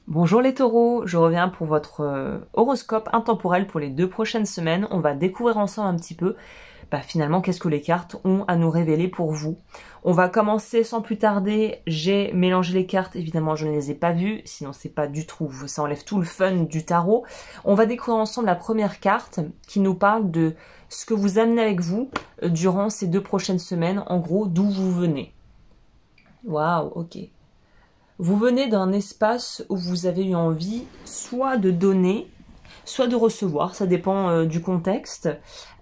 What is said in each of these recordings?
Bonjour les taureaux, je reviens pour votre horoscope intemporel pour les 2 prochaines semaines. On va découvrir ensemble un petit peu finalement qu'est-ce que les cartes ont à nous révéler pour vous. On va commencer sans plus tarder. J'ai mélangé les cartes, évidemment je ne les ai pas vues, sinon c'est pas du tout, ça enlève tout le fun du tarot. On va découvrir ensemble la première carte qui nous parle de ce que vous amenez avec vous durant ces 2 prochaines semaines, en gros d'où vous venez. Waouh, ok. Vous venez d'un espace où vous avez eu envie soit de donner, soit de recevoir, ça dépend du contexte.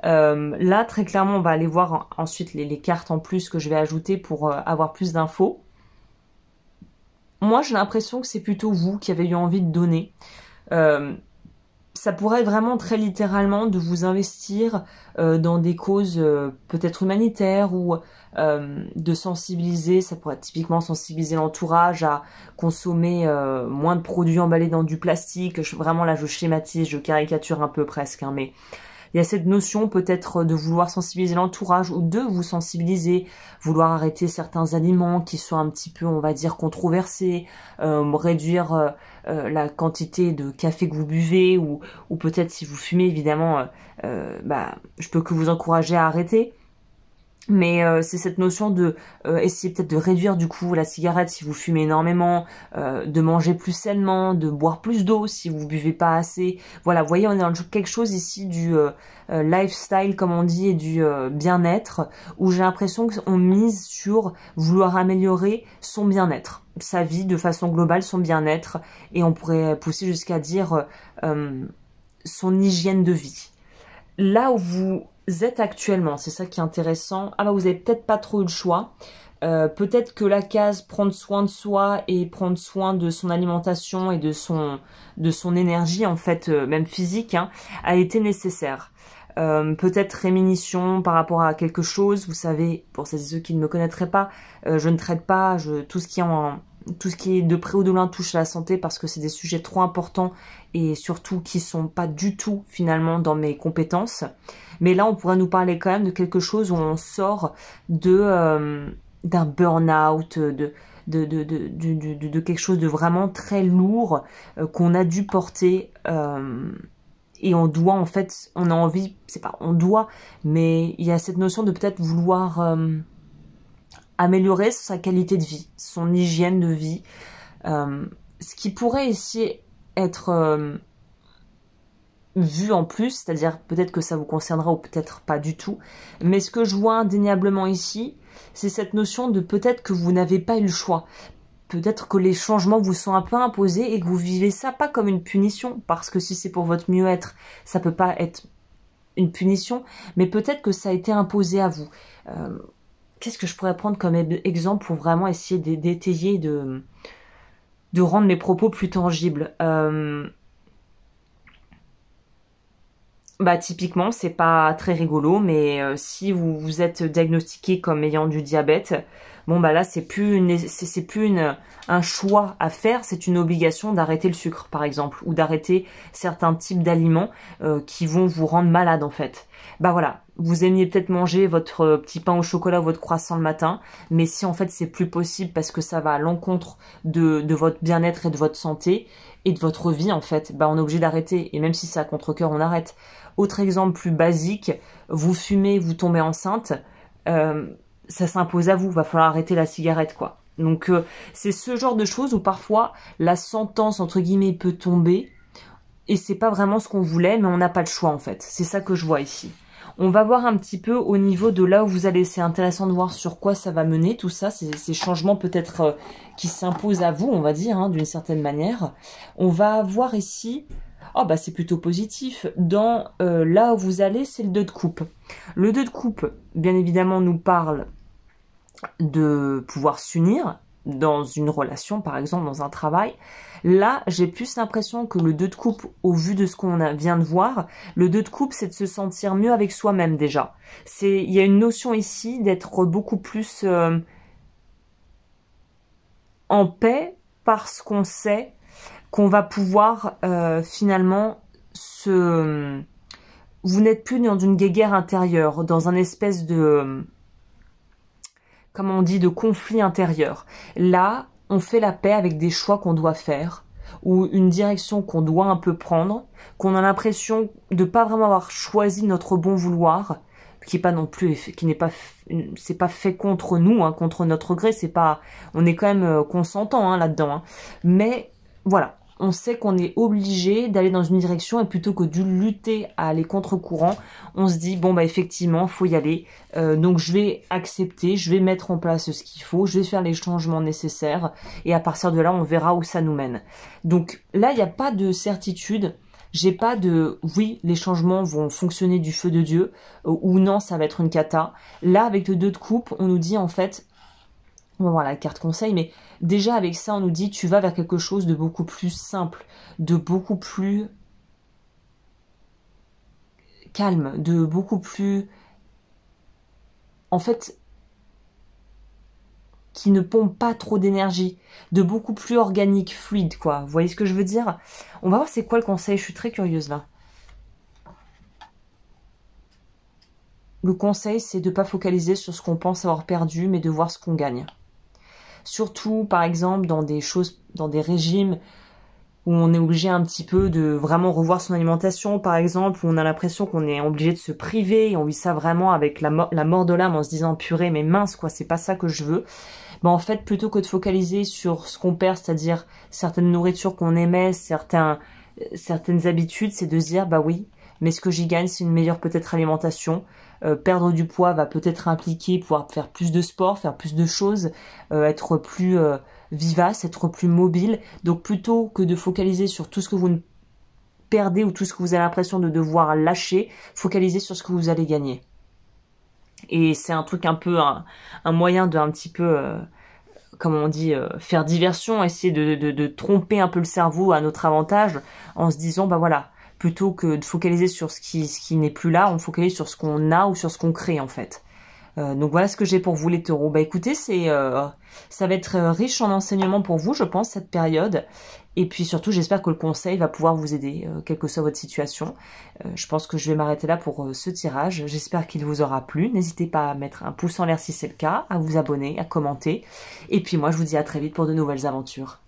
Là, très clairement, on va aller voir ensuite les cartes en plus que je vais ajouter pour avoir plus d'infos. Moi, j'ai l'impression que c'est plutôt vous qui avez eu envie de donner. Ça pourrait être vraiment très littéralement de vous investir dans des causes peut-être humanitaires ou de sensibiliser, ça pourrait être typiquement sensibiliser l'entourage à consommer moins de produits emballés dans du plastique. Vraiment là je schématise, je caricature un peu presque, hein, mais il y a cette notion peut-être de vouloir sensibiliser l'entourage ou de vous sensibiliser, vouloir arrêter certains aliments qui sont un petit peu, on va dire, controversés, réduire la quantité de café que vous buvez ou peut-être si vous fumez, évidemment, je peux que vous encourager à arrêter. Mais c'est cette notion de essayer peut-être de réduire du coup la cigarette si vous fumez énormément, de manger plus sainement, de boire plus d'eau si vous buvez pas assez. Voilà, vous voyez, on est dans quelque chose ici du lifestyle comme on dit et du bien-être où j'ai l'impression qu'on mise sur vouloir améliorer son bien-être, sa vie de façon globale, son bien-être et on pourrait pousser jusqu'à dire son hygiène de vie. Là où vous êtes actuellement, c'est ça qui est intéressant. Ah bah vous avez peut-être pas trop eu le choix. Peut-être que la case prendre soin de soi et prendre soin de son alimentation et de son énergie en fait, même physique, hein, a été nécessaire. Peut-être réminition par rapport à quelque chose. Vous savez, pour ceux qui ne me connaîtraient pas, je ne traite pas tout ce qui est de près ou de loin touche à la santé parce que c'est des sujets trop importants et surtout qui sont pas du tout finalement dans mes compétences. Mais là, on pourrait nous parler quand même de quelque chose où on sort d'un burn-out, de quelque chose de vraiment très lourd qu'on a dû porter et on doit en fait, on a envie, c'est pas on doit, mais il y a cette notion de peut-être vouloir améliorer sa qualité de vie, son hygiène de vie, ce qui pourrait ici être vu en plus, c'est-à-dire peut-être que ça vous concernera ou peut-être pas du tout, mais ce que je vois indéniablement ici, c'est cette notion de peut-être que vous n'avez pas eu le choix, peut-être que les changements vous sont un peu imposés et que vous vivez ça pas comme une punition, parce que si c'est pour votre mieux-être, ça peut pas être une punition, mais peut-être que ça a été imposé à vous. Qu'est-ce que je pourrais prendre comme exemple pour vraiment essayer d'étayer, de rendre mes propos plus tangibles? Typiquement, c'est pas très rigolo, mais si vous êtes diagnostiqué comme ayant du diabète, bon là c'est plus un choix à faire, c'est une obligation d'arrêter le sucre par exemple, ou d'arrêter certains types d'aliments qui vont vous rendre malade en fait. Voilà, vous aimiez peut-être manger votre petit pain au chocolat ou votre croissant le matin, mais si en fait c'est plus possible parce que ça va à l'encontre de votre bien-être et de votre santé et de votre vie en fait, on est obligé d'arrêter, et même si c'est à contre-cœur, on arrête. Autre exemple plus basique, vous fumez, vous tombez enceinte, ça s'impose à vous, va falloir arrêter la cigarette quoi. Donc c'est ce genre de choses où parfois la sentence entre guillemets peut tomber et c'est pas vraiment ce qu'on voulait, mais on n'a pas le choix en fait. C'est ça que je vois ici. On va voir un petit peu au niveau de là où vous allez, c'est intéressant de voir sur quoi ça va mener, tout ça, ces changements peut-être qui s'imposent à vous, on va dire, hein, d'une certaine manière. On va voir ici, c'est plutôt positif, dans là où vous allez, c'est le 2 de coupe. Le 2 de coupe, bien évidemment, nous parle de pouvoir s'unir dans une relation, par exemple, dans un travail. Là, j'ai plus l'impression que le 2 de coupe, au vu de ce qu'on vient de voir, le 2 de coupe, c'est de se sentir mieux avec soi-même déjà. Il y a une notion ici d'être beaucoup plus en paix parce qu'on sait qu'on va pouvoir finalement vous n'êtes plus dans une guéguerre intérieure, dans un espèce de comme on dit, de conflit intérieur. Là, on fait la paix avec des choix qu'on doit faire. ou une direction qu'on doit un peu prendre, qu'on a l'impression de pas vraiment avoir choisi notre bon vouloir, qui est pas non plus, qui n'est pas, c'est pas fait contre nous, hein, contre notre gré, c'est pas, on est quand même consentant hein, là-dedans, hein. Mais voilà, on sait qu'on est obligé d'aller dans une direction et plutôt que de lutter à aller contre-courant, on se dit bon bah effectivement faut y aller, donc je vais accepter, je vais mettre en place ce qu'il faut, je vais faire les changements nécessaires et à partir de là on verra où ça nous mène. Donc là il n'y a pas de certitude. J'ai pas de oui, les changements vont fonctionner du feu de Dieu ou non, ça va être une cata. Là, avec le 2 de coupe, on nous dit en fait, on va voir la carte conseil, mais déjà avec ça, on nous dit tu vas vers quelque chose de beaucoup plus simple, de beaucoup plus calme, de beaucoup plus, en fait, qui ne pompe pas trop d'énergie, de beaucoup plus organique, fluide, quoi. Vous voyez ce que je veux dire? On va voir c'est quoi le conseil, je suis très curieuse là. Le conseil, c'est de ne pas focaliser sur ce qu'on pense avoir perdu, mais de voir ce qu'on gagne. Surtout, par exemple, dans des choses, dans des régimes où on est obligé un petit peu de vraiment revoir son alimentation, par exemple, où on a l'impression qu'on est obligé de se priver, et on vit ça vraiment avec la mort de l'âme en se disant purée, mais mince, quoi, c'est pas ça que je veux. Ben, en fait, plutôt que de focaliser sur ce qu'on perd, c'est-à-dire certaines nourritures qu'on aimait, certaines habitudes, c'est de se dire, bah oui, mais ce que j'y gagne, c'est une meilleure peut-être alimentation. Perdre du poids va peut-être impliquer pouvoir faire plus de sport, faire plus de choses, être plus vivace, être plus mobile. Donc plutôt que de focaliser sur tout ce que vous perdez ou tout ce que vous avez l'impression de devoir lâcher, focalisez sur ce que vous allez gagner. Et c'est un truc un peu, un moyen de un petit peu, comment on dit, faire diversion, essayer de tromper un peu le cerveau à notre avantage en se disant, bah voilà, plutôt que de focaliser sur ce qui n'est plus là, on focalise sur ce qu'on a ou sur ce qu'on crée en fait. Donc voilà ce que j'ai pour vous les taureaux. Bah écoutez, ça va être riche en enseignements pour vous, je pense, cette période. Et puis surtout, j'espère que le conseil va pouvoir vous aider, quelle que soit votre situation. Je pense que je vais m'arrêter là pour ce tirage. J'espère qu'il vous aura plu. N'hésitez pas à mettre un pouce en l'air si c'est le cas, à vous abonner, à commenter. Et puis moi, je vous dis à très vite pour de nouvelles aventures.